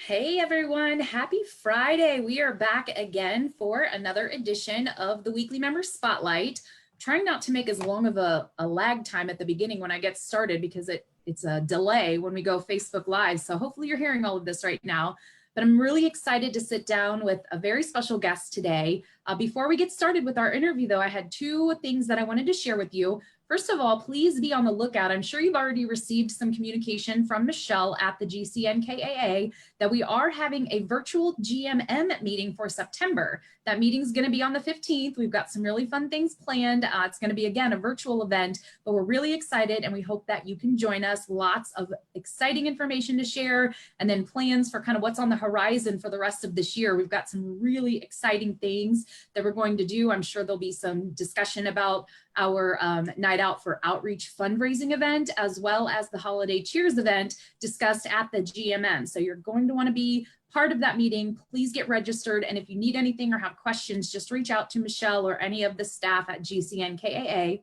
Hey everyone, happy Friday. We are back again for another edition of the Weekly Member Spotlight. Trying not to make as long of a lag time at the beginning when I get started because it's a delay when we go Facebook Live. So hopefully you're hearing all of this right now. But I'm really excited to sit down with a very special guest today. Before we get started with our interview, though, I had two things that I wanted to share with you. First of all, please be on the lookout. I'm sure you've already received some communication from Michelle at the GCNKAA that we are having a virtual GMM meeting for September. That meeting is going to be on the 15th. We've got some really fun things planned. It's going to be, again, a virtual event, but we're really excited and we hope that you can join us. Lots of exciting information to share and then plans for kind of what's on the horizon for the rest of this year. We've got some really exciting things that we're going to do. I'm sure there'll be some discussion about our Night Out for Outreach fundraising event, as well as the Holiday Cheers event discussed at the GMM. So you're going to want to be part of that meeting. Please get registered. And if you need anything or have questions, just reach out to Michelle or any of the staff at GCNKAA.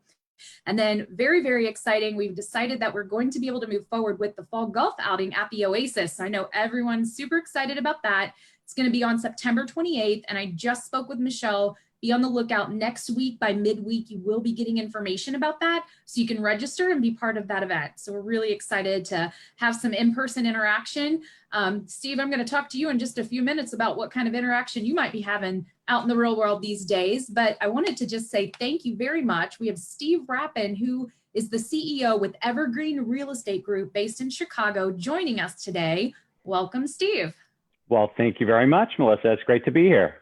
And then very, very exciting, we've decided that we're going to be able to move forward with the fall golf outing at the Oasis. I know everyone's super excited about that. It's going to be on September 28th. And I just spoke with Michelle. Be on the lookout next week. By midweek, you will be getting information about that so you can register and be part of that event. So we're really excited to have some in-person interaction. Steve, I'm going to talk to you in just a few minutes about what kind of interaction you might be having out in the real world these days. But I wanted to just say thank you very much. We have Steve Rappin, who is the CEO with Evergreen Real Estate Group based in Chicago, joining us today. Welcome, Steve. Well, thank you very much, Melissa. It's great to be here.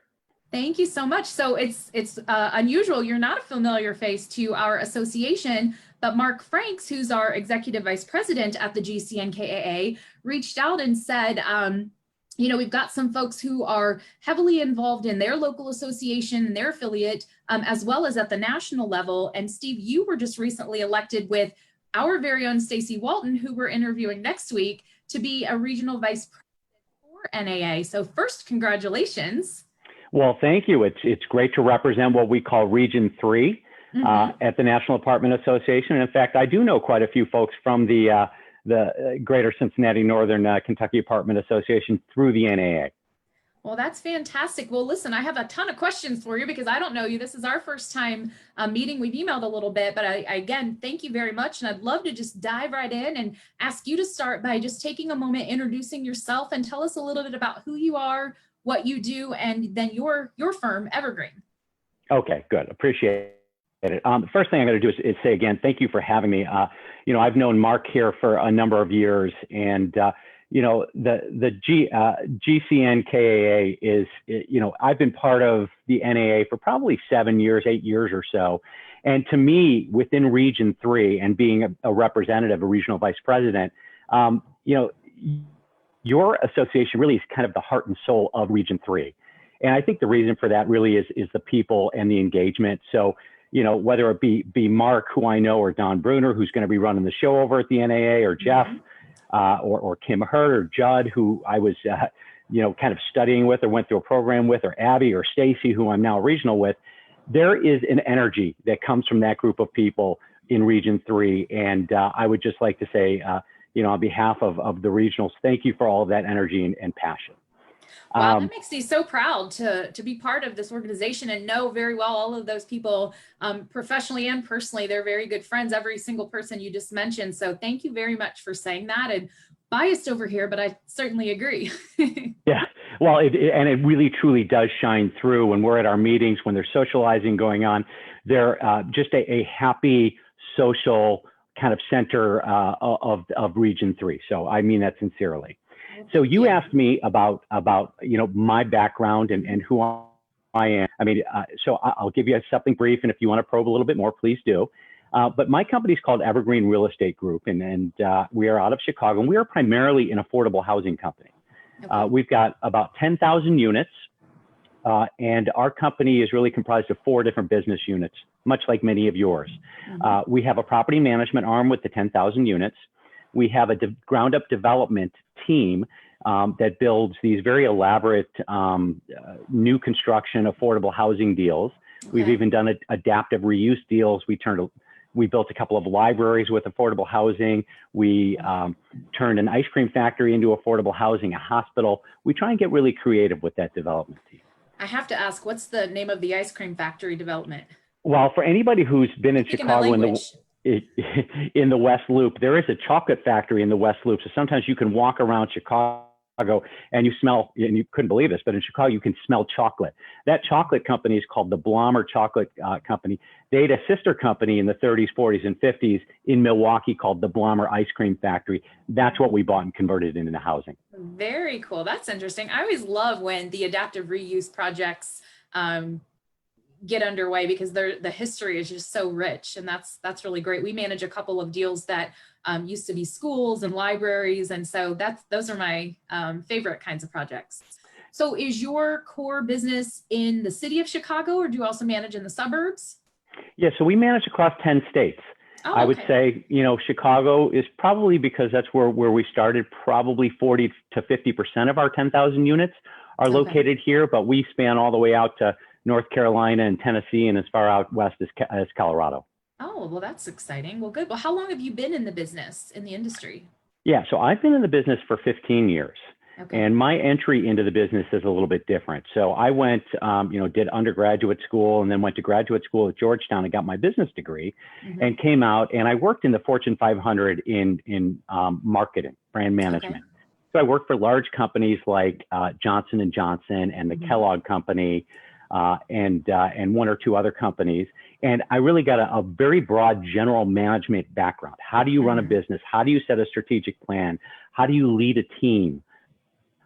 Thank you so much. So it's unusual. You're not a familiar face to our association, but Mark Franks, who's our executive vice president at the GCNKAA, reached out and said, you know, we've got some folks who are heavily involved in their local association and their affiliate, as well as at the national level. And Steve, you were just recently elected with our very own Stacy Walton, who we're interviewing next week, to be a regional vice president for NAA. So first, congratulations. Well, thank you. It's great to represent what we call Region 3 at the National Apartment Association. And in fact, I do know quite a few folks from the Greater Cincinnati Northern Kentucky Apartment Association through the NAA. Well, that's fantastic. Well, listen, I have a ton of questions for you because I don't know you. This is our first time meeting. We've emailed a little bit, but again, thank you very much. And I'd love to just dive right in and ask you to start by just taking a moment, introducing yourself and tell us a little bit about who you are, what you do, and then your firm, Evergreen. Okay, good. Appreciate it. The first thing I'm going to do is say again, thank you for having me. You know, I've known Mark here for a number of years, and you know, the GCNKAA is, you know, I've been part of the NAA for probably 7 years, 8 years or so. And to me, within Region 3 and being a representative, a regional vice president, you know, your association really is kind of the heart and soul of Region 3. And I think the reason for that really is the people and the engagement. So, you know, whether it be Mark, who I know, or Don Bruner, who's going to be running the show over at the NAA, or Jeff, or Kim Hurt, or Judd, who I was, you know, kind of studying with or went through a program with, or Abby or Stacy, who I'm now regional with, there is an energy that comes from that group of people in Region 3. And I would just like to say, you know, on behalf of the regionals, thank you for all of that energy and passion. Wow, that makes me so proud to be part of this organization and know very well all of those people professionally and personally. They're very good friends, every single person you just mentioned. So thank you very much for saying that. And biased over here, but I certainly agree. Yeah, well, and it really truly does shine through when we're at our meetings, when there's socializing going on. They're just a happy social kind of center of Region 3. So I mean that sincerely. So you asked me about you know, my background and who I am. I mean, so I'll give you something brief, and if you want to probe a little bit more, please do. But my company is called Evergreen Real Estate Group, and we are out of Chicago, and we are primarily an affordable housing company. Okay. We've got about 10,000 units, and our company is really comprised of 4 different business units, much like many of yours. We have a property management arm with the 10,000 units. We have a ground-up development team that builds these very elaborate new construction affordable housing deals. Okay. We've even done adaptive reuse deals. We turned We built a couple of libraries with affordable housing. We turned an ice cream factory into affordable housing, a hospital. We try and get really creative with that development team. I have to ask, what's the name of the ice cream factory development? Well, for anybody who's been in Speaking my Chicago language. in the West Loop, there is a chocolate factory in the West Loop. So sometimes you can walk around Chicago and you smell, and you couldn't believe this, but in Chicago, you can smell chocolate. That chocolate company is called the Blommer Chocolate Company. They had a sister company in the 30s, 40s, and 50s in Milwaukee called the Blommer Ice Cream Factory. That's what we bought and converted into housing. Very cool. That's interesting. I always love when the adaptive reuse projects get underway because the history is just so rich, and that's really great. We manage a couple of deals that used to be schools and libraries, and so those are my favorite kinds of projects. So is your core business in the city of Chicago, or do you also manage in the suburbs? Yeah, so we manage across 10 states. Oh, I would okay. say, Chicago is probably, because that's where we started, probably 40 to 50% of our 10,000 units are Okay. located here, but we span all the way out to North Carolina and Tennessee and as far out west as Colorado. Oh, well, that's exciting. Well, good. Well, how long have you been in the business, in the industry? Yeah, so I've been in the business for 15 years. Okay. And my entry into the business is a little bit different. So I went, did undergraduate school and then went to graduate school at Georgetown and got my business degree and came out, and I worked in the Fortune 500 in marketing, brand management. Okay. So I worked for large companies like Johnson & Johnson and the Kellogg Company and one or two other companies. And I really got a very broad general management background. How do you run a business? How do you set a strategic plan? How do you lead a team?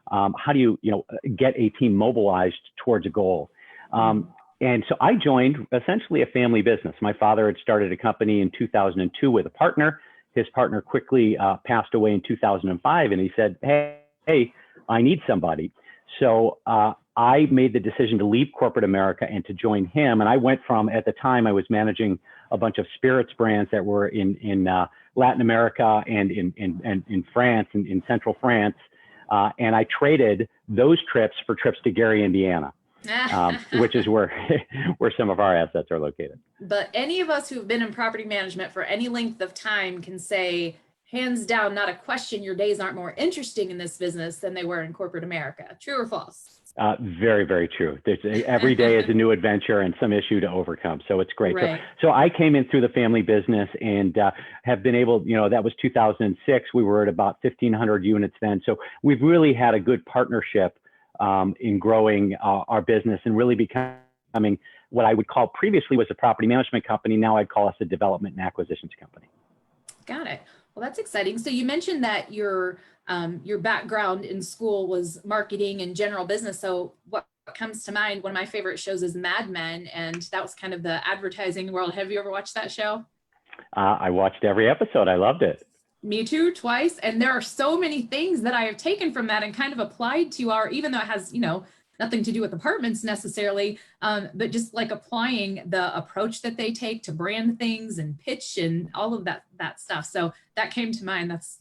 How do you, get a team mobilized towards a goal? And so I joined essentially a family business. My father had started a company in 2002 with a partner. His partner quickly passed away in 2005, and he said, hey, I need somebody. So I made the decision to leave corporate America and to join him. And I went from, at the time, I was managing a bunch of spirits brands that were in Latin America and in France, in central France. And I traded those trips for trips to Gary, Indiana, which is where some of our assets are located. But any of us who've been in property management for any length of time can say, hands down, not a question, your days aren't more interesting in this business than they were in corporate America. True or false? Very, very true. Every day is a new adventure and some issue to overcome. So it's great. Right. So I came in through the family business and have been able, that was 2006. We were at about 1,500 units then. So we've really had a good partnership in growing our business and really becoming what I would call previously was a property management company. Now I'd call us a development and acquisitions company. Got it. Well, that's exciting. So you mentioned that your background in school was marketing and general business. So what comes to mind, one of my favorite shows is Mad Men, and that was kind of the advertising world. Have you ever watched that show? I watched every episode. I loved it. Me too, twice. And there are so many things that I have taken from that and kind of applied to even though it has, nothing to do with apartments necessarily, but just like applying the approach that they take to brand things and pitch and all of that stuff. So that came to mind. That's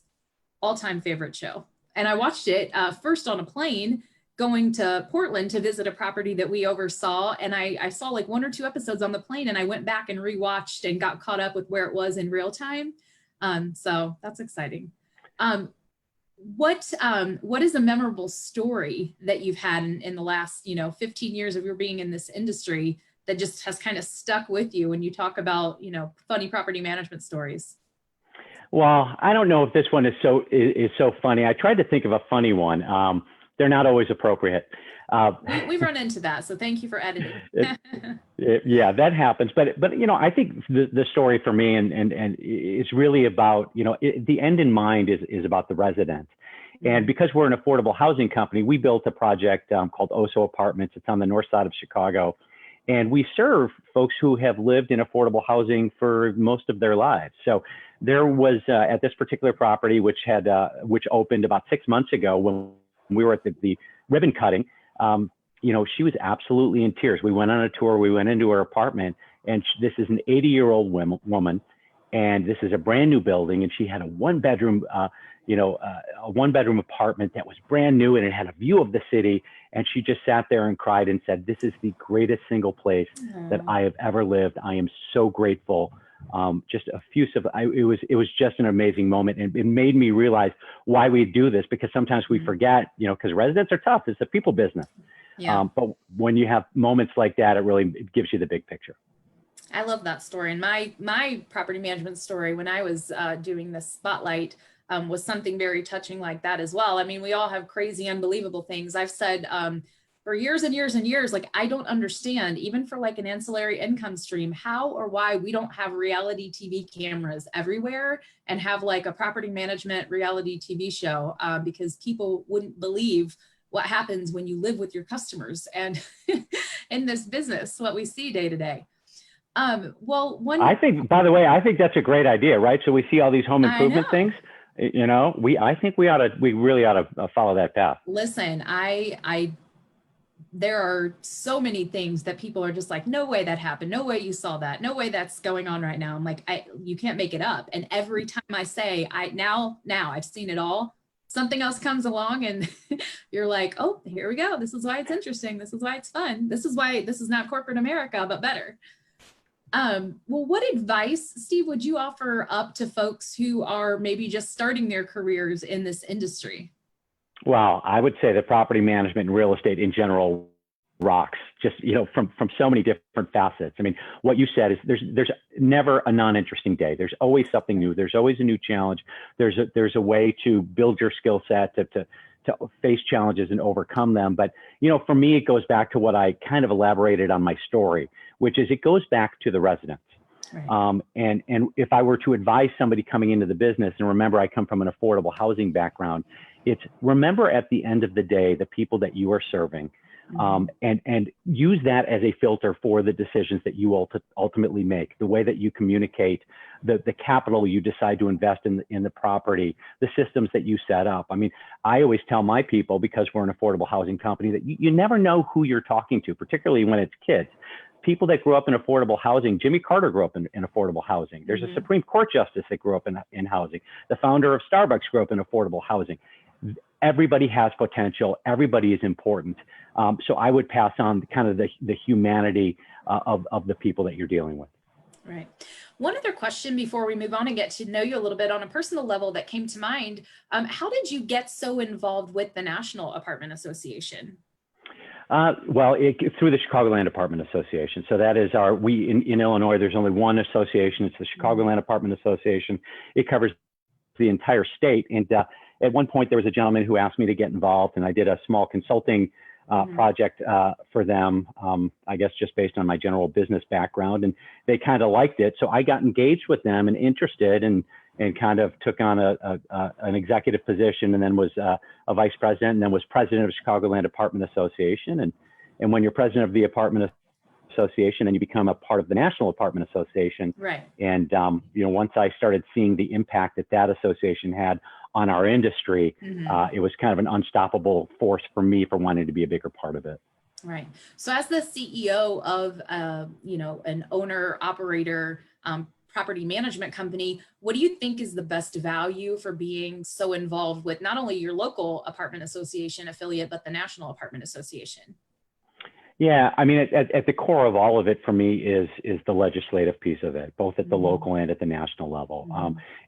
all-time favorite show. And I watched it first on a plane going to Portland to visit a property that we oversaw. And I saw like one or two episodes on the plane, and I went back and rewatched and got caught up with where it was in real time. So that's exciting. What is a memorable story that you've had in the last, 15 years of your being in this industry that just has kind of stuck with you when you talk about, funny property management stories? Well, I don't know if this one is so funny. I tried to think of a funny one. They're not always appropriate. We've run into that, so thank you for editing. Yeah, that happens. But I think the story for me and is really about the end in mind is about the resident. And because we're an affordable housing company, we built a project called Oso Apartments. It's on the north side of Chicago. And we serve folks who have lived in affordable housing for most of their lives. So there was at this particular property, which opened about 6 months ago when we were at the ribbon cutting, she was absolutely in tears. We went on a tour, we went into her apartment, and this is an 80-year-old woman, and this is a brand new building, and she had a one-bedroom apartment that was brand new, and it had a view of the city. And she just sat there and cried and said, "This is the greatest single place that I have ever lived. I am so grateful just effusive. It was just an amazing moment, and it made me realize why we do this, because sometimes we forget, because residents are tough. It's a people business. Yeah. But when you have moments like that, it gives you the big picture. I love that story. And my property management story when I was doing this spotlight was something very touching like that as well. I mean, we all have crazy, unbelievable things. I've said for years and years and years, like, I don't understand, even for like an ancillary income stream, how or why we don't have reality TV cameras everywhere and have like a property management reality TV show, because people wouldn't believe what happens when you live with your customers and in this business, what we see day to day. Well, I think, by the way, I think that's a great idea, right? So we see all these home improvement things, I think we really ought to follow that path. Listen, there are so many things that people are just like, no way that happened. No way you saw that. No way that's going on right now. I'm like, you can't make it up. And every time I say, now I've seen it all, something else comes along and you're like, oh, here we go. This is why it's interesting. This is why it's fun. This is why this is not corporate America, but better. Well, what advice, Steve, would you offer up to folks who are maybe just starting their careers in this industry? Well, I would say that property management and real estate in general rocks, just, from so many different facets. I mean, what you said is there's never a non-interesting day. There's always something new. There's always a new challenge. There's a way to build your skill set, to face challenges and overcome them. But, for me, it goes back to what I kind of elaborated on my story, which is it goes back to the residents. Right. And if I were to advise somebody coming into the business, and remember, I come from an affordable housing background, it's remember at the end of the day, the people that you are serving, and use that as a filter for the decisions that you ultimately make, the way that you communicate, the capital you decide to invest in the property, the systems that you set up. I mean, I always tell my people, because we're an affordable housing company, that you never know who you're talking to, particularly when it's kids. People that grew up in affordable housing, Jimmy Carter grew up in affordable housing. There's a Supreme Court justice that grew up in housing. The founder of Starbucks grew up in affordable housing. Everybody has potential. Everybody is important. So I would pass on kind of the humanity of the people that you're dealing with. Right. One other question before we move on and get to know you a little bit on a personal level that came to mind. How did you get so involved with the National Apartment Association? Well, through the Chicagoland Apartment Association. So that is in Illinois, there's only one association. It's the Chicagoland Apartment Association. It covers the entire state. And at one point, there was a gentleman who asked me to get involved, and I did a small consulting project for them, I guess just based on my general business background. And they kind of liked it. So I got engaged with them and interested, and kind of took on an executive position, and then was a vice president, and then was president of Chicagoland Apartment Association. And when you're president of the Apartment Association, then you become a part of the National Apartment Association. Right. And once I started seeing the impact that association had on our industry, it was kind of an unstoppable force for me for wanting to be a bigger part of it. Right. So as the CEO of, an owner operator property management company, what do you think is the best value for being so involved with not only your local apartment association affiliate, but the National Apartment Association? Yeah, I mean, at the core of all of it for me is the legislative piece of it, both at the local and at the national level.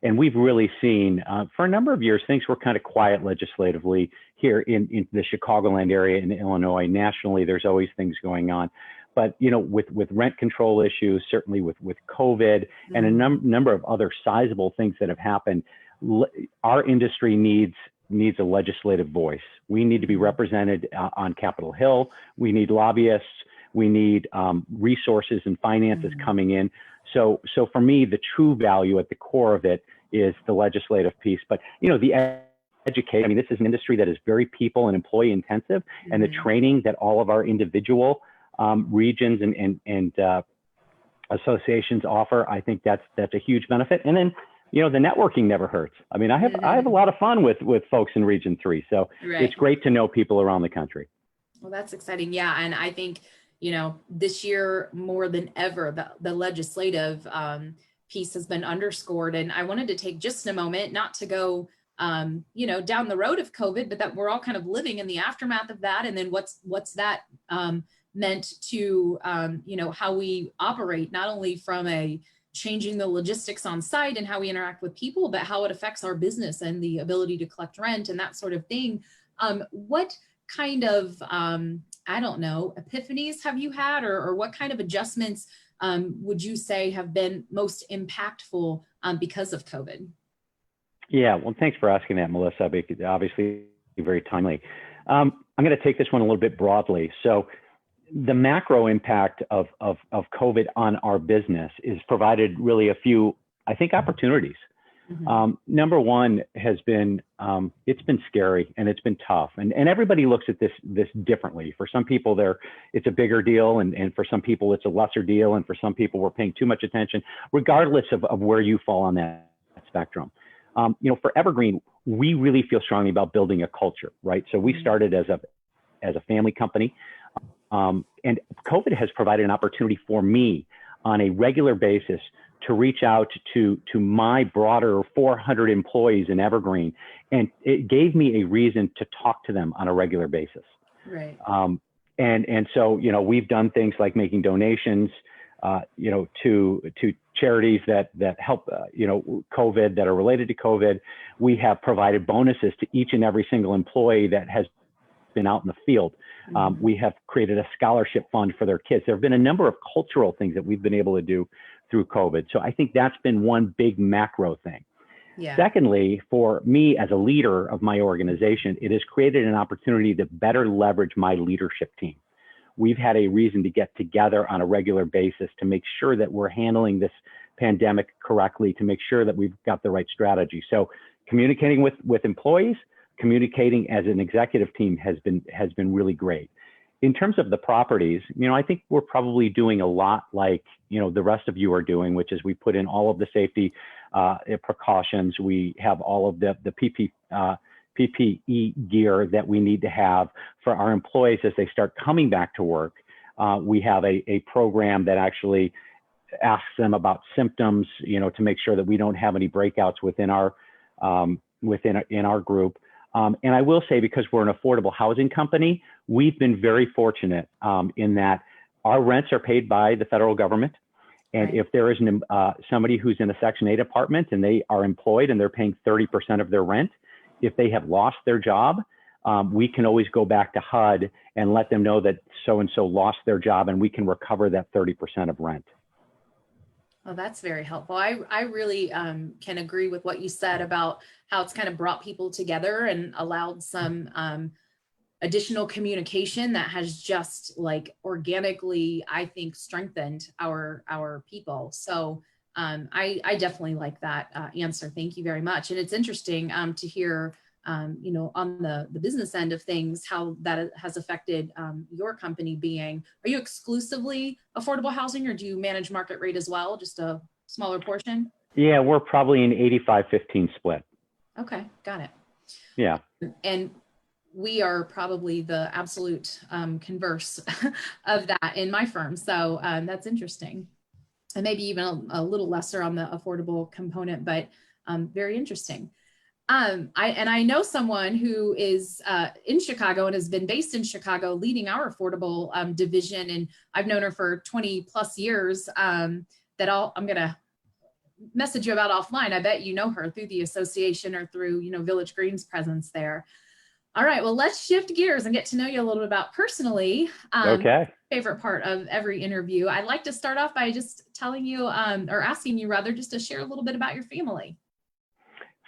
And we've really seen for a number of years, things were kind of quiet legislatively here in the Chicagoland area in Illinois. Nationally, there's always things going on. But, with rent control issues, certainly with COVID and a number of other sizable things that have happened, our industry needs a legislative voice. We need to be represented on Capitol Hill. We need lobbyists. We need resources and finances coming in. So for me, the true value at the core of it is the legislative piece. But, the education, I mean, this is an industry that is very people and employee intensive, and the training that all of our individual regions and associations offer, I think that's a huge benefit. And then, the networking never hurts. I mean, I have a lot of fun with folks in Region 3. So It's great to know people around the country. Well, that's exciting. Yeah. And I think, this year more than ever, the legislative piece has been underscored. And I wanted to take just a moment, not to go, down the road of COVID, but that we're all kind of living in the aftermath of that. And then what's that meant to, how we operate, not only from a changing the logistics on site and how we interact with people, but how it affects our business and the ability to collect rent and that sort of thing. What kind of, I don't know, epiphanies have you had, or what kind of adjustments would you say have been most impactful because of COVID? Yeah, well, thanks for asking that, Melissa. Obviously, very timely. I'm going to take this one a little bit broadly. So the macro impact of COVID on our business is provided really a few, I think, opportunities. Number one has been, it's been scary and it's been tough, and everybody looks at this differently. For some people it's a bigger deal, and for some people it's a lesser deal, and for some people we're paying too much attention, regardless of where you fall on that spectrum. For Evergreen, we really feel strongly about building a culture, right? So we started as a family company, and COVID has provided an opportunity for me on a regular basis to reach out to my broader 400 employees in Evergreen, and it gave me a reason to talk to them on a regular basis. Right. And so we've done things like making donations, to charities that help COVID, that are related to COVID. We have provided bonuses to each and every single employee that has been out in the field. We have created a scholarship fund for their kids. There have been a number of cultural things that we've been able to do through COVID. So I think that's been one big macro thing. Yeah. Secondly, for me as a leader of my organization, it has created an opportunity to better leverage my leadership team. We've had a reason to get together on a regular basis to make sure that we're handling this pandemic correctly, to make sure that we've got the right strategy. So communicating with employees, communicating as an executive team has been really great. In terms of the properties, I think we're probably doing a lot like, the rest of you are doing, which is we put in all of the safety precautions. We have all of the PPE gear that we need to have for our employees as they start coming back to work. We have a program that actually asks them about symptoms, to make sure that we don't have any breakouts within our group. And I will say, because we're an affordable housing company, we've been very fortunate in that our rents are paid by the federal government. And if there is somebody who's in a Section 8 apartment and they are employed and they're paying 30% of their rent, if they have lost their job, we can always go back to HUD and let them know that so-and-so lost their job, and we can recover that 30% of rent. Oh, that's very helpful. I really can agree with what you said about how it's kind of brought people together and allowed some additional communication that has just like organically, I think, strengthened our people. So I definitely like that answer. Thank you very much. And it's interesting to hear, on the business end of things, how that has affected your company being. Are you exclusively affordable housing, or do you manage market rate as well, just a smaller portion? Yeah, we're probably an 85-15 split. Okay, got it. Yeah. And we are probably the absolute converse of that in my firm. So that's interesting. And maybe even a little lesser on the affordable component, but very interesting. I know someone who is in Chicago and has been based in Chicago leading our affordable division. And I've known her for 20 plus years I'm going to message you about offline. I bet you know her through the association or through, Village Green's presence there. All right, well, let's shift gears and get to know you a little bit about personally. Okay. Favorite part of every interview. I'd like to start off by just telling you, or asking you rather, just to share a little bit about your family.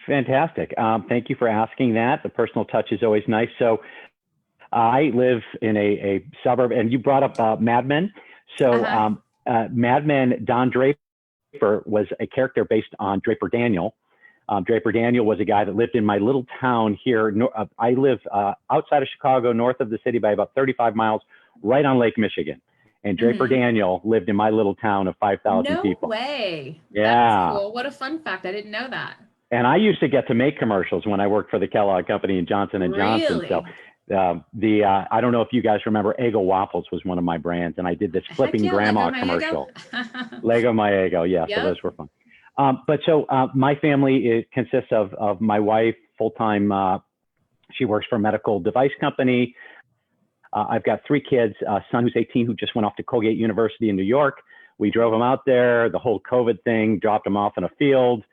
Fantastic. Thank you for asking that. The personal touch is always nice. So I live in a suburb, and you brought up Mad Men. So Mad Men, Don Draper was a character based on Draper Daniel. Draper Daniel was a guy that lived in my little town here. I live outside of Chicago, north of the city by about 35 miles, right on Lake Michigan. And Draper Daniel lived in my little town of 5,000 people. No way. Yeah. That's cool. What a fun fact. I didn't know that. And I used to get to make commercials when I worked for the Kellogg Company and Johnson & Johnson. Really? So I don't know if you guys remember, Eggo Waffles was one of my brands, and I did this flipping grandma commercial. Lego My Eggo, yeah. Yep. So those were fun. But my family consists of my wife, full-time. She works for a medical device company. I've got 3 kids, a son who's 18 who just went off to Colgate University in New York. we drove him out there, the whole COVID thing, dropped him off in a field.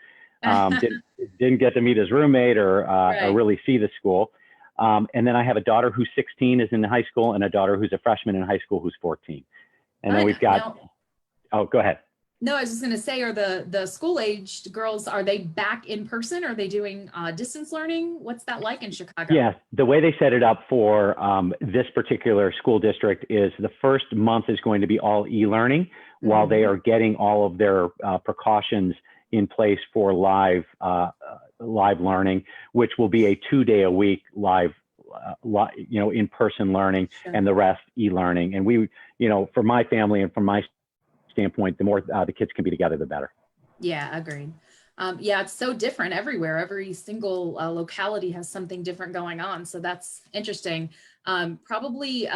Didn't get to meet his roommate or really see the school. And then I have a daughter who's 16, is in high school, and a daughter who's a freshman in high school who's 14. And then we've got, go ahead. No, I was just going to say, are the school-aged girls, are they back in person? Are they doing distance learning? What's that like in Chicago? Yeah, the way they set it up for this particular school district is the first month is going to be all e-learning while they are getting all of their precautions in place for live learning, which will be a 2-day-a-week live, in-person learning, and the rest e-learning. And we, for my family and from my standpoint, the more the kids can be together, the better. Yeah, agreed. Yeah, it's so different everywhere. Every single locality has something different going on. So that's interesting. Probably,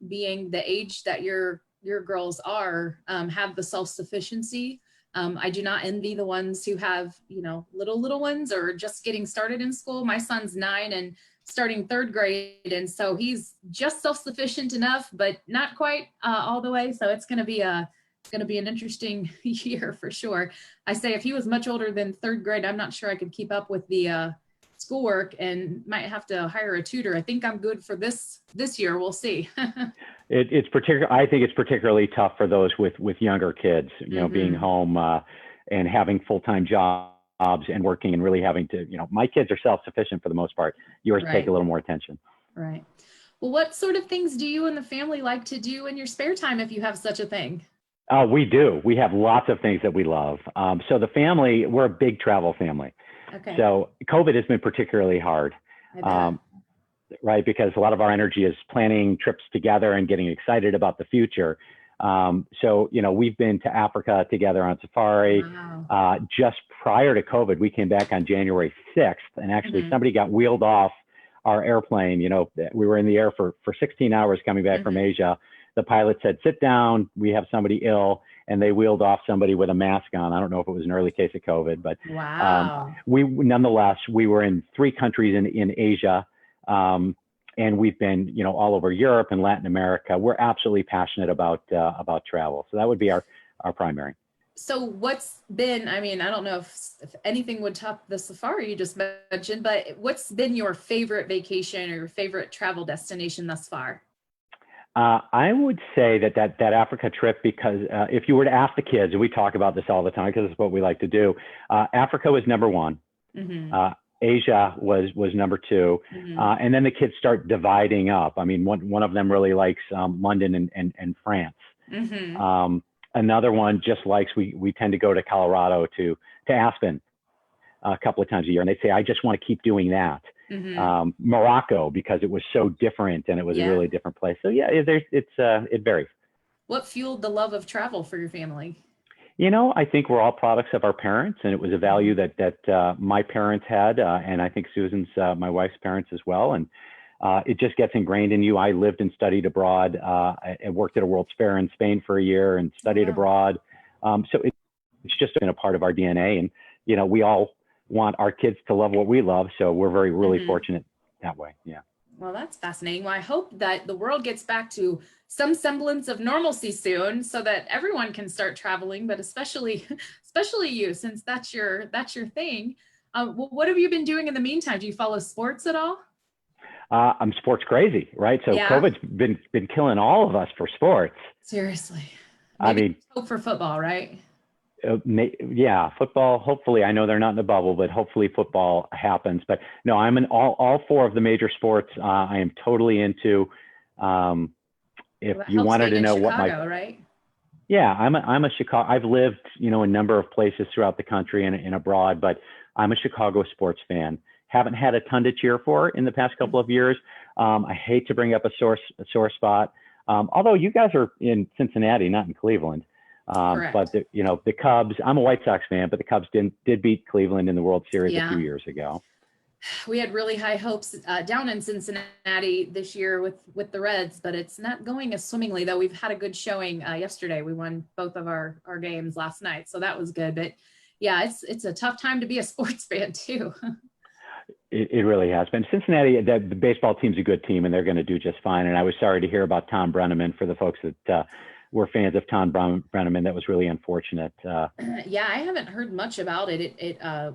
being the age that your girls are, have the self-sufficiency. I do not envy the ones who have, little ones or just getting started in school. My son's 9 and starting 3rd grade. And so he's just self-sufficient enough, but not quite all the way. So it's going to be an interesting year for sure. I say if he was much older than 3rd grade, I'm not sure I could keep up with the schoolwork and might have to hire a tutor. I think I'm good for this year. We'll see. I think it's particularly tough for those with younger kids, being home and having full-time jobs and working and really having to, my kids are self-sufficient for the most part. Yours take a little more attention. Right. Well, what sort of things do you and the family like to do in your spare time if you have such a thing? We do. We have lots of things that we love. So the family, we're a big travel family. Okay. So COVID has been particularly hard, right? Because a lot of our energy is planning trips together and getting excited about the future. So, we've been to Africa together on safari. Wow. Just prior to COVID, we came back on January 6th, and actually somebody got wheeled off our airplane. We were in the air for 16 hours coming back from Asia. The pilot said, sit down, we have somebody ill, and they wheeled off somebody with a mask on. I don't know if it was an early case of COVID, but wow. Nonetheless, we were in 3 countries in Asia. And we've been, all over Europe and Latin America. We're absolutely passionate about travel. So that would be our primary. So what's been, I don't know if anything would top the safari you just mentioned, but what's been your favorite vacation or your favorite travel destination thus far? I would say that Africa trip, because if you were to ask the kids, and we talk about this all the time because it's what we like to do, Africa was number 1. Asia was number 2. And then the kids start dividing up. One of them really likes London and France. Another one just likes, we tend to go to Colorado to Aspen a couple of times a year. And they say, I just want to keep doing that. Morocco, because it was so different and it was a really different place. So yeah, it varies. What fueled the love of travel for your family? I think we're all products of our parents, and it was a value that my parents had, and I think Susan's, my wife's parents as well. And it just gets ingrained in you. I lived and studied abroad. I worked at a World's Fair in Spain for a year and studied abroad. So it's just been a part of our DNA. And, we all want our kids to love what we love. So we're really fortunate that way. Yeah. Well, that's fascinating. Well, I hope that the world gets back to some semblance of normalcy soon so that everyone can start traveling, but especially you, since that's your thing. Well, what have you been doing in the meantime? Do you follow sports at all? I'm sports crazy, right? So COVID's been killing all of us for sports. Seriously. Hope for football, right? Yeah, football. Hopefully, I know they're not in the bubble, but hopefully football happens. But no, I'm in all 4 of the major sports. I am totally into. If you wanted to know Chicago, right? Yeah, I'm a Chicago. I've lived, a number of places throughout the country and abroad, but I'm a Chicago sports fan. Haven't had a ton to cheer for in the past couple of years. I hate to bring up a sore spot. Although you guys are in Cincinnati, not in Cleveland. But the Cubs, I'm a White Sox fan, but the Cubs did beat Cleveland in the World Series a few years ago. We had really high hopes down in Cincinnati this year with the Reds, but it's not going as swimmingly, though. We've had a good showing yesterday. We won both of our games last night, so that was good. But yeah, it's a tough time to be a sports fan too. It really has been. Cincinnati, the baseball team's a good team, and they're going to do just fine. And I was sorry to hear about Tom Brenneman, for the folks that were fans of Tom Brenneman. That was really unfortunate. Yeah, I haven't heard much about it.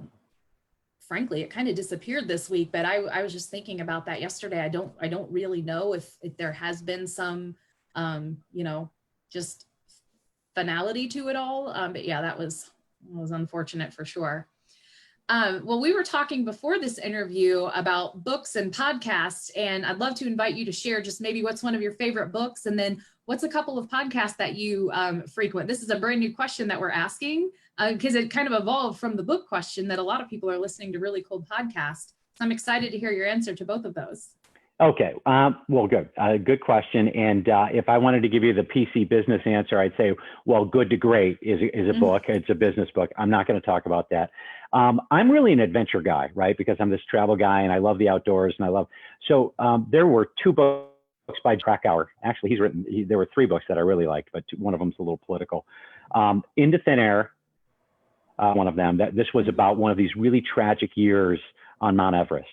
Frankly, it kind of disappeared this week, but I was just thinking about that yesterday. I don't really know if there has been some, just finality to it all. But yeah, that was unfortunate for sure. Well, we were talking before this interview about books and podcasts, and I'd love to invite you to share just maybe what's one of your favorite books, and then what's a couple of podcasts that you frequent. This is a brand new question that we're asking because it kind of evolved from the book question that a lot of people are listening to really cool podcasts. So I'm excited to hear your answer to both of those. Okay. Well, good. Good question. And if I wanted to give you the PC business answer, I'd say, well, Good to Great is a book. It's a business book. I'm not going to talk about that. I'm really an adventure guy, right? Because I'm this travel guy and I love the outdoors and so there were two books by Krakauer. Actually, there were three books that I really liked, but one of them's a little political. Into Thin Air, one of them. This was about one of these really tragic years on Mount Everest.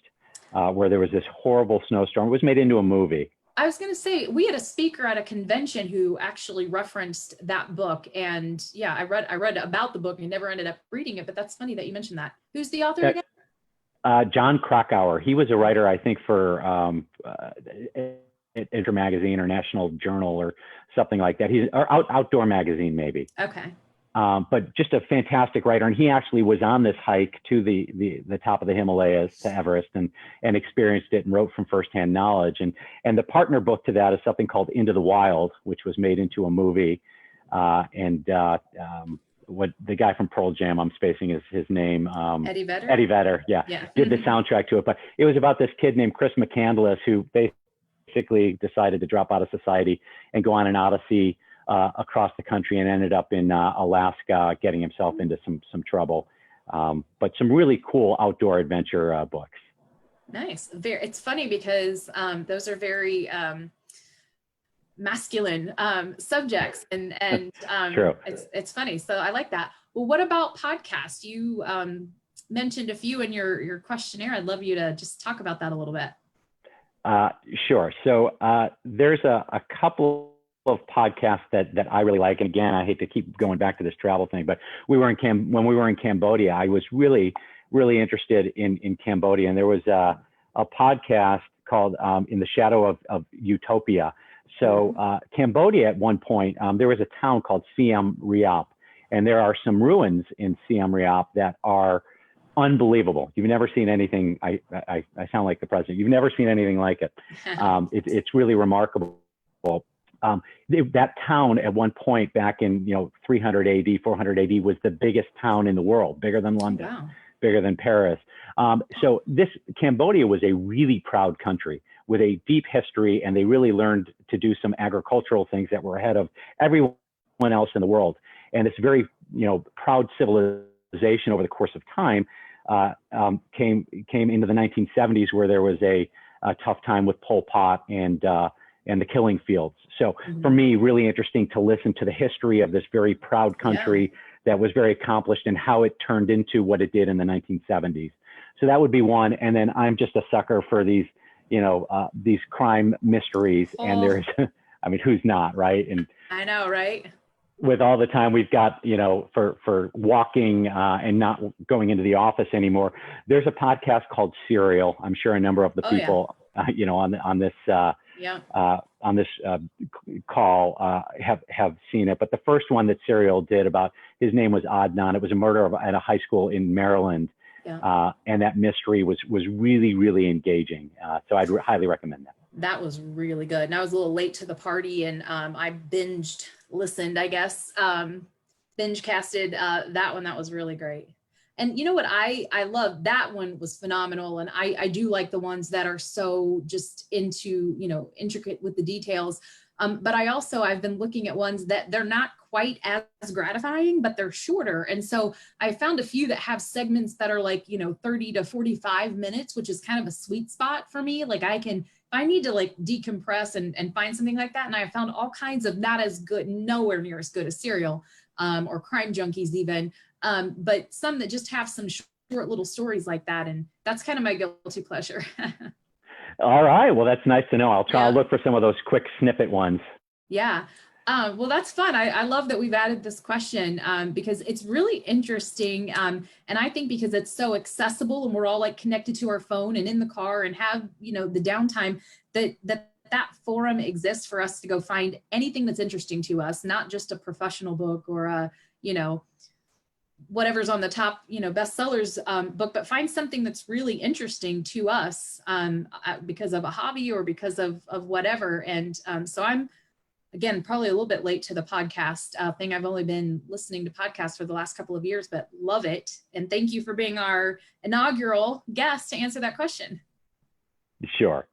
Where there was this horrible snowstorm. It was made into a movie. I was going to say, we had a speaker at a convention who actually referenced that book. And yeah, I read about the book and never ended up reading it, but that's funny that you mentioned that. Who's the author again? John Krakauer. He was a writer, I think, for Inter Magazine or National Journal or something like that. He's Outdoor Magazine, maybe. Okay. But just a fantastic writer. And he actually was on this hike to the top of the Himalayas to Everest and experienced it and wrote from firsthand knowledge. And the partner book to that is something called Into the Wild, which was made into a movie. What the guy from Pearl Jam, I'm spacing his name. Eddie Vedder? Eddie Vedder, yeah. Did the soundtrack to it. But it was about this kid named Chris McCandless who basically decided to drop out of society and go on an odyssey across the country and ended up in Alaska, getting himself into some trouble. But some really cool outdoor adventure books. Nice. It's funny because those are very masculine subjects, and True. It's funny. So I like that. Well, what about podcasts? You mentioned a few in your questionnaire. I'd love you to just talk about that a little bit. Sure. So there's a couple of podcasts that I really like. And again, I hate to keep going back to this travel thing, but when we were in Cambodia, I was really, really interested in Cambodia. And there was a podcast called In the Shadow of Utopia. So Cambodia at one point, there was a town called Siem Reap, and there are some ruins in Siem Reap that are unbelievable. You've never seen anything. I sound like the president. You've never seen anything like it. It's really remarkable. That town at one point back in 300 AD, 400 AD was the biggest town in the world, bigger than London, wow. Bigger than Paris. So Cambodia was a really proud country with a deep history, and they really learned to do some agricultural things that were ahead of everyone else in the world. And this very proud civilization over the course of time came into the 1970s, where there was a tough time with Pol Pot and the killing fields. So for me, really interesting to listen to the history of this very proud country that was very accomplished and how it turned into what it did in the 1970s. So that would be one. And then I'm just a sucker for these crime mysteries. Oh. And there's, I mean, who's not, right? And I know, right? With all the time we've got, for walking and not going into the office anymore, there's a podcast called Serial. I'm sure a number of the people, on this call have seen it. But the first one that Serial did about, his name was Adnan. It was a murder at a high school in Maryland. Yeah. And that mystery was really, really engaging. So I'd highly recommend that. That was really good. And I was a little late to the party, and I listened, I guess, binge casted that one. That was really great. And you know what I love? That one was phenomenal. And I do like the ones that are so just into, intricate with the details. But I've been looking at ones that they're not quite as gratifying, but they're shorter. And so I found a few that have segments that are like, 30 to 45 minutes, which is kind of a sweet spot for me. Like I need to like decompress and find something like that. And I found all kinds of not as good, nowhere near as good as Serial or Crime Junkies even, but some that just have some short little stories like that. And that's kind of my guilty pleasure. All right. Well, that's nice to know. I'll look for some of those quick snippet ones. Yeah. Well, that's fun. I love that we've added this question because it's really interesting. And I think because it's so accessible and we're all like connected to our phone and in the car and have, the downtime that forum exists for us to go find anything that's interesting to us, not just a professional book or you know, whatever's on the top, bestsellers book, but find something that's really interesting to us because of a hobby or because of whatever. And so I'm, again, probably a little bit late to the podcast thing. I've only been listening to podcasts for the last couple of years, but love it. And thank you for being our inaugural guest to answer that question. Sure.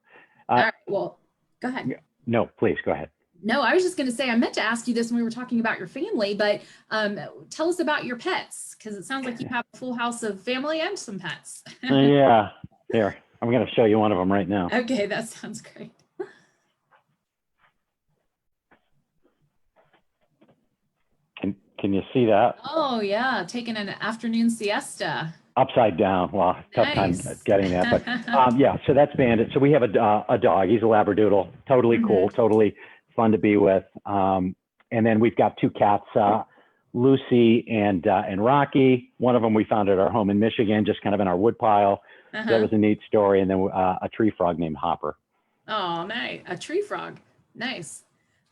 All right, well, go ahead. No, please go ahead. No, I was just going to say, I meant to ask you this when we were talking about your family, but tell us about your pets, because it sounds like you have a full house of family and some pets. Yeah, here, I'm going to show you one of them right now. Okay, that sounds great. Can you see that? Oh yeah, taking an afternoon siesta. Upside down. Well, tough Nice. time getting that, but yeah. So that's Bandit. So we have a dog. He's a Labradoodle. Totally cool. Totally fun to be with. And then we've got two cats, Lucy and Rocky. One of them we found at our home in Michigan, just kind of in our wood pile. So that was a neat story. And then a tree frog named Hopper. Oh, nice. A tree frog. Nice.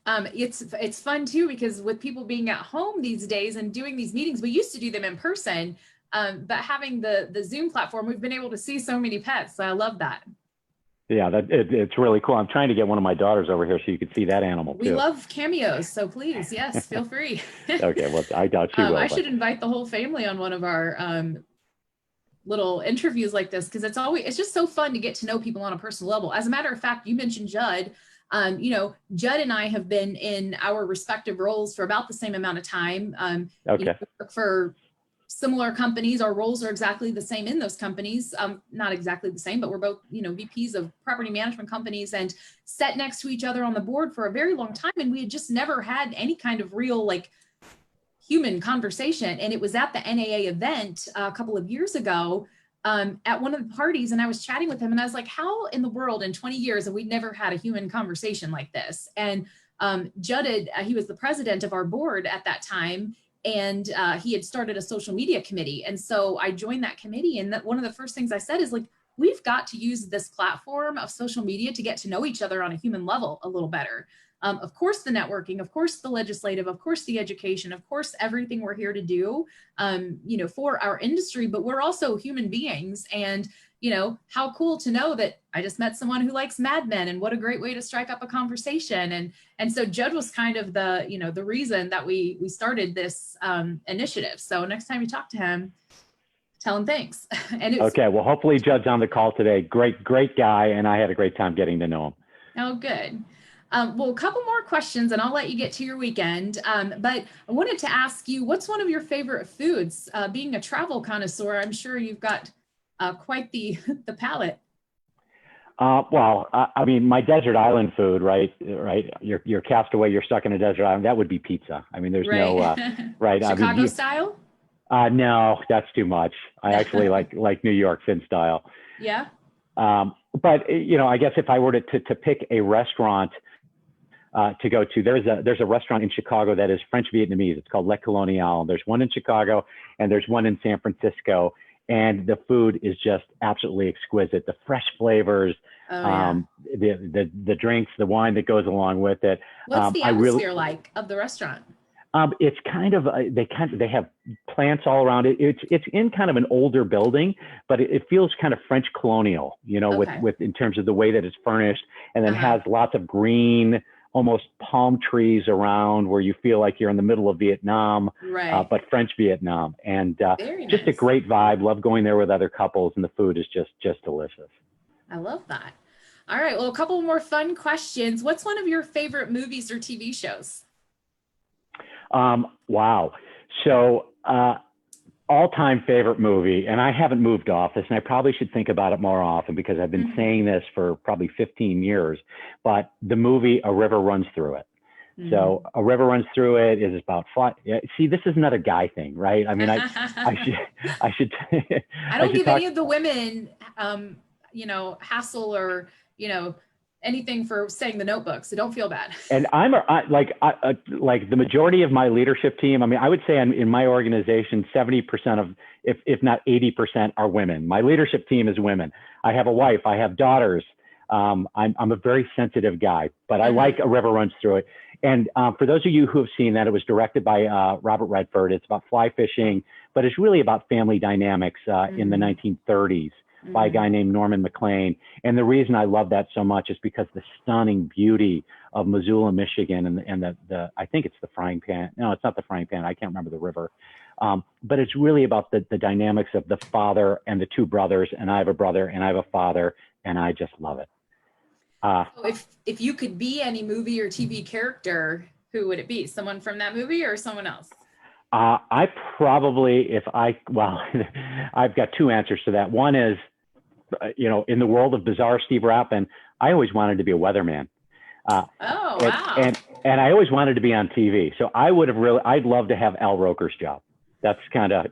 It's fun too, because with people being at home these days and doing these meetings, we used to do them in person, but having the Zoom platform, we've been able to see so many pets. So I love that. Yeah, it's really cool. I'm trying to get one of my daughters over here so you can see that animal too. We love cameos, so please, yes, feel free. Okay, well, I doubt she will. I should invite the whole family on one of our little interviews like this, because it's just so fun to get to know people on a personal level. As a matter of fact, you mentioned Judd. Judd and I have been in our respective roles for about the same amount of time. For similar companies, our roles are exactly the same in those companies. Not exactly the same, but we're both, VPs of property management companies and sat next to each other on the board for a very long time. And we had just never had any kind of real, like, human conversation. And it was at the NAA event a couple of years ago at one of the parties, and I was chatting with him and I was like, how in the world in 20 years have we never had a human conversation like this? And Judd, he was the president of our board at that time, and he had started a social media committee. And so I joined that committee, and one of the first things I said is, like, we've got to use this platform of social media to get to know each other on a human level a little better. Of course, the networking, of course, the legislative, of course, the education, of course, everything we're here to do, for our industry, but we're also human beings. And, how cool to know that I just met someone who likes Mad Men, and what a great way to strike up a conversation. And so Judd was kind of the reason that we started this initiative. So next time you talk to him, tell him thanks. Okay. Well, hopefully Judd's on the call today. Great guy. And I had a great time getting to know him. Oh, good. Well, a couple more questions and I'll let you get to your weekend. But I wanted to ask you, what's one of your favorite foods? Being a travel connoisseur, I'm sure you've got quite the palate. I mean, my desert island food, right? You're cast away, you're stuck in a desert island. That would be pizza. I mean, there's no, right. Chicago style? No, that's too much. I actually like New York thin style. Yeah. But, I guess if I were to pick a restaurant to go to, there's a restaurant in Chicago that is French Vietnamese. It's called Le Colonial. There's one in Chicago and there's one in San Francisco. And the food is just absolutely exquisite. The fresh flavors, the drinks, the wine that goes along with it. What's the atmosphere like of the restaurant? It's kind of they have plants all around it. It's in kind of an older building, but it feels kind of French colonial, with in terms of the way that it's furnished, and then has lots of green, almost palm trees around, where you feel like you're in the middle of Vietnam, but French Vietnam, and just a great vibe. Love going there with other couples, and the food is just delicious. I love that. All right, well, a couple more fun questions. What's one of your favorite movies or TV shows? Wow. So, all-time favorite movie, and I haven't moved office, and I probably should think about it more often because I've been saying this for probably 15 years, but the movie A River Runs Through It. So A River Runs Through It is about fun. See, this is not a guy thing, right? I mean, I should I don't give any of the women, hassle or, anything for saying The Notebook, so don't feel bad. And like the majority of my leadership team. I mean, I would say in my organization, 70% of, if not 80%, are women. My leadership team is women. I have a wife. I have daughters. I'm a very sensitive guy, but I like A River Runs Through It. And for those of you who have seen that, it was directed by Robert Redford. It's about fly fishing, but it's really about family dynamics in the 1930s by a guy named Norman McLean. And the reason I love that so much is because the stunning beauty of Missoula, Michigan, and the I think it's the frying pan. No, it's not the frying pan. I can't remember the river. But it's really about the dynamics of the father and the two brothers. And I have a brother and I have a father, and I just love it. So if you could be any movie or TV character, who would it be? Someone from that movie or someone else? I probably, well, I've got two answers to that. One is, in the world of bizarre Steve Rappin, I always wanted to be a weatherman. Oh, wow. And I always wanted to be on TV. So I'd love to have Al Roker's job. That's kind of,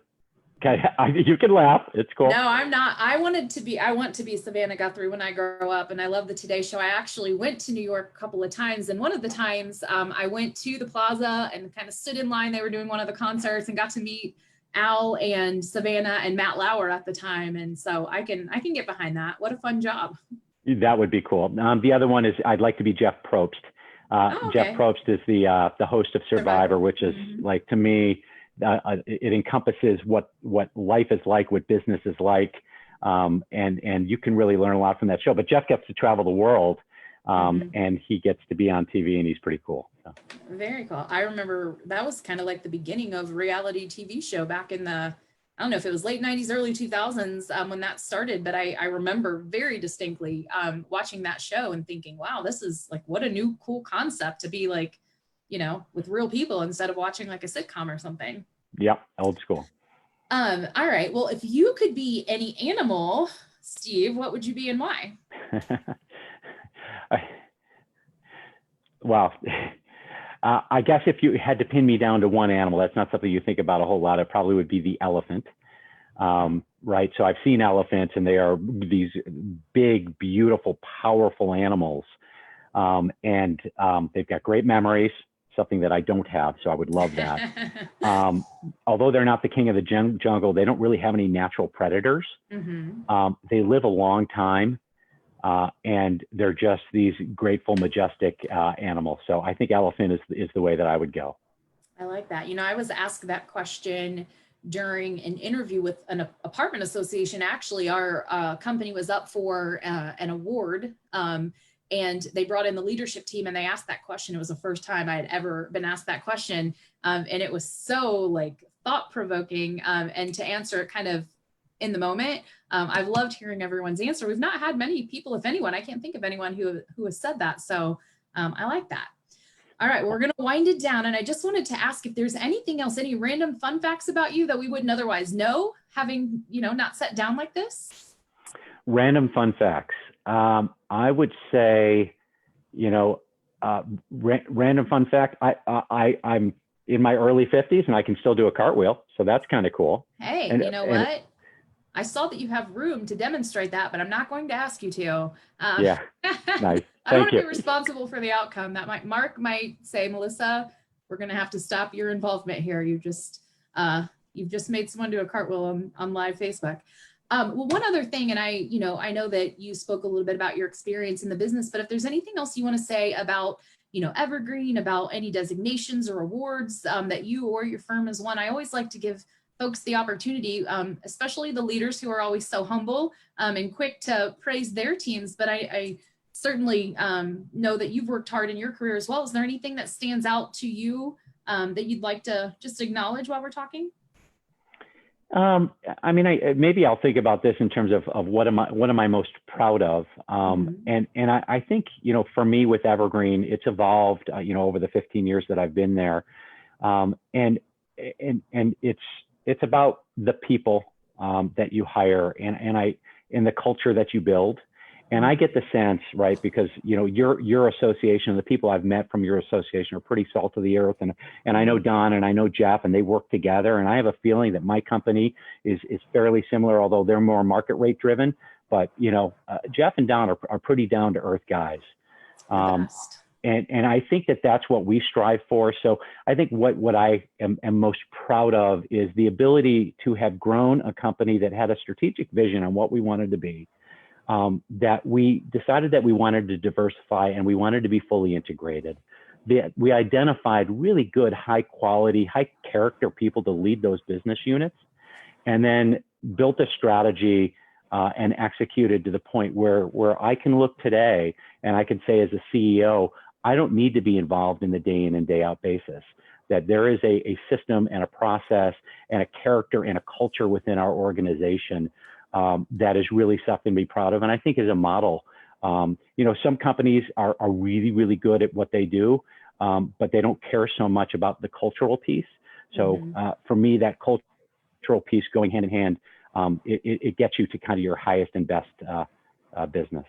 you can laugh. It's cool. No, I'm not. I want to be Savannah Guthrie when I grow up. And I love the Today Show. I actually went to New York a couple of times. And one of the times I went to the plaza and kind of stood in line. They were doing one of the concerts and got to meet Al and Savannah and Matt Lauer at the time. And so I can get behind that. What a fun job. That would be cool. The other one is I'd like to be Jeff Probst. Okay. Jeff Probst is the host of Survivor, which is like, to me, it encompasses what life is like, what business is like, and you can really learn a lot from that show. But Jeff gets to travel the world, and he gets to be on TV, and he's pretty cool. So. Very cool. I remember that was kind of like the beginning of reality TV show back in the, I don't know if it was late 90s, early 2000s when that started, but I remember very distinctly watching that show and thinking, wow, this is like, what a new cool concept to be like, with real people instead of watching like a sitcom or something. Yep, old school. All right. Well, if you could be any animal, Steve, what would you be and why? Well, I guess if you had to pin me down to one animal, that's not something you think about a whole lot. It probably would be the elephant. Right. So I've seen elephants, and they are these big, beautiful, powerful animals. And they've got great memories, something that I don't have. So I would love that. Although they're not the king of the jungle, they don't really have any natural predators. They live a long time. And they're just these grateful, majestic animals. So I think elephant is the way that I would go. I like that. I was asked that question during an interview with an apartment association. Actually, our company was up for an award, and they brought in the leadership team, and they asked that question. It was the first time I had ever been asked that question, and it was so like thought-provoking, and to answer it kind of in the moment. I've loved hearing everyone's answer. We've not had many people, if anyone, I can't think of anyone who has said that. So I like that. All right, we're going to wind it down. And I just wanted to ask if there's anything else, any random fun facts about you that we wouldn't otherwise know, having, not sat down like this? Random fun facts. I would say, random fun fact, I'm in my early 50s and I can still do a cartwheel. So that's kind of cool. Hey, you know what? I saw that you have room to demonstrate that, but I'm not going to ask you to. Yeah, nice. I don't want to be responsible for the outcome. Mark might say, Melissa, we're going to have to stop your involvement here. You've just made someone do a cartwheel on live Facebook. Well, one other thing, and I know that you spoke a little bit about your experience in the business, but if there's anything else you want to say about, Evergreen, about any designations or awards that you or your firm has won, I always like to give folks the opportunity, especially the leaders who are always so humble and quick to praise their teams. But I certainly know that you've worked hard in your career as well. Is there anything that stands out to you that you'd like to just acknowledge while we're talking? Maybe I'll think about this in terms of what am I most proud of? And I think, for me with Evergreen, it's evolved, over the 15 years that I've been there. And it's about the people that you hire and the culture that you build. And I get the sense, right, because your association, the people I've met from your association are pretty salt of the earth, and I know Don and I know Jeff, and they work together. And I have a feeling that my company is fairly similar, although they're more market rate driven. but Jeff and Don are pretty down to earth guys. The best. And I think that that's what we strive for. So I think what I am most proud of is the ability to have grown a company that had a strategic vision on what we wanted to be, that we decided that we wanted to diversify and we wanted to be fully integrated. We identified really good, high quality, high character people to lead those business units, and then built a strategy and executed to the point where I can look today and I can say as a CEO, I don't need to be involved in the day in and day out basis, that there is a system and a process and a character and a culture within our organization that is really something to be proud of. And I think is a model. Some companies are really, really good at what they do, but they don't care so much about the cultural piece. So for me, that cultural piece going hand in hand, it gets you to kind of your highest and best business.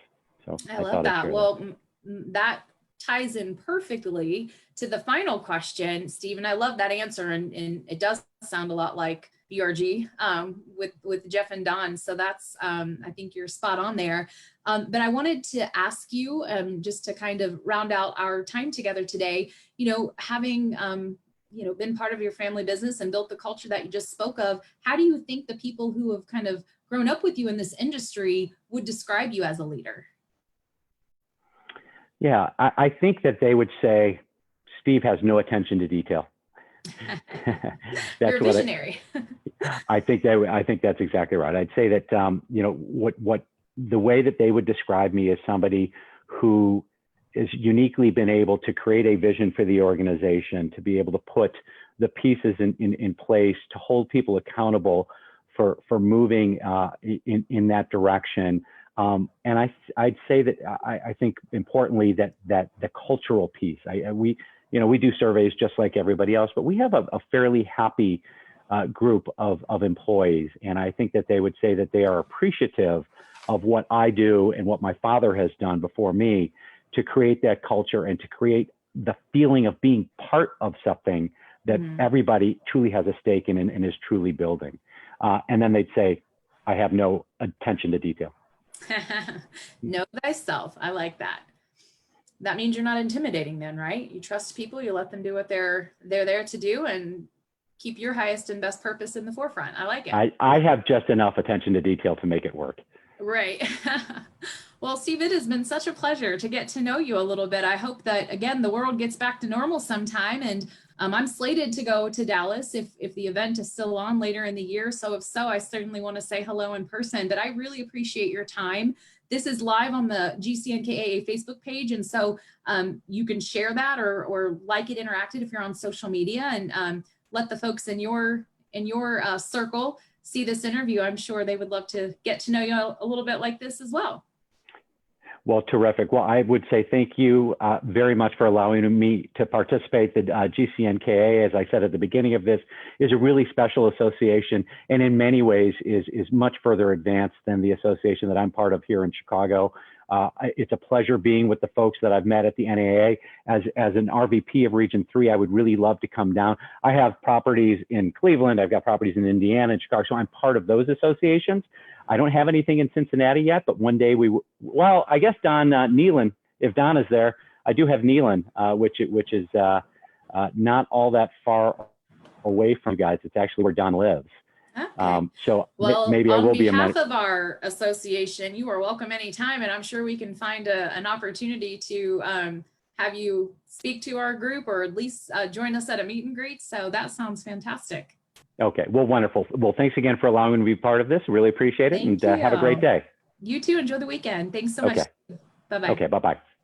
So I love that. Well, that ties in perfectly to the final question, Steve. And I love that answer. And it does sound a lot like BRG with Jeff and Don. So that's, I think you're spot on there. But I wanted to ask you, just to kind of round out our time together today, having, been part of your family business and built the culture that you just spoke of, how do you think the people who have kind of grown up with you in this industry would describe you as a leader? Yeah, I think that they would say, Steve has no attention to detail. You're a visionary. I think that's exactly right. I'd say that, what the way that they would describe me as somebody who is uniquely been able to create a vision for the organization, to be able to put the pieces in place, to hold people accountable for moving in that direction. And I'd say that I think importantly that the cultural piece, we do surveys just like everybody else, but we have a fairly happy group of employees. And I think that they would say that they are appreciative of what I do and what my father has done before me to create that culture and to create the feeling of being part of something that everybody truly has a stake in and is truly building. And then they'd say, I have no attention to detail. Know thyself. I like that. That means you're not intimidating then, right? You trust people, you let them do what they're there to do and keep your highest and best purpose in the forefront. I like it. I have just enough attention to detail to make it work. Right. Well, Steve, it has been such a pleasure to get to know you a little bit. I hope that, again, the world gets back to normal sometime. And I'm slated to go to Dallas if the event is still on later in the year. So if so, I certainly want to say hello in person. But I really appreciate your time. This is live on the GCNKAA Facebook page. And so you can share that or like it, interact it if you're on social media, and let the folks in your circle see this interview. I'm sure they would love to get to know you a little bit like this as well. Well, terrific. Well, I would say thank you very much for allowing me to participate. The GCNKA, as I said at the beginning of this, is a really special association, and in many ways is much further advanced than the association that I'm part of here in Chicago. It's a pleasure being with the folks that I've met at the NAA. As an RVP of Region 3, I would really love to come down. I have properties in Cleveland, I've got properties in Indiana and Chicago, so I'm part of those associations. I don't have anything in Cincinnati yet, but one day well, I guess Don Nealon, if Don is there, I do have Nealon, which is not all that far away from you guys. It's actually where Don lives. Okay. So well, maybe I will be. On behalf of our association, you are welcome anytime, and I'm sure we can find an opportunity to have you speak to our group, or at least join us at a meet and greet. So that sounds fantastic. Okay, well, wonderful. Well, thanks again for allowing me to be part of this. Really appreciate it. Thank and have a great day. You too. Enjoy the weekend. Thanks so much. Bye-bye. Okay, bye-bye.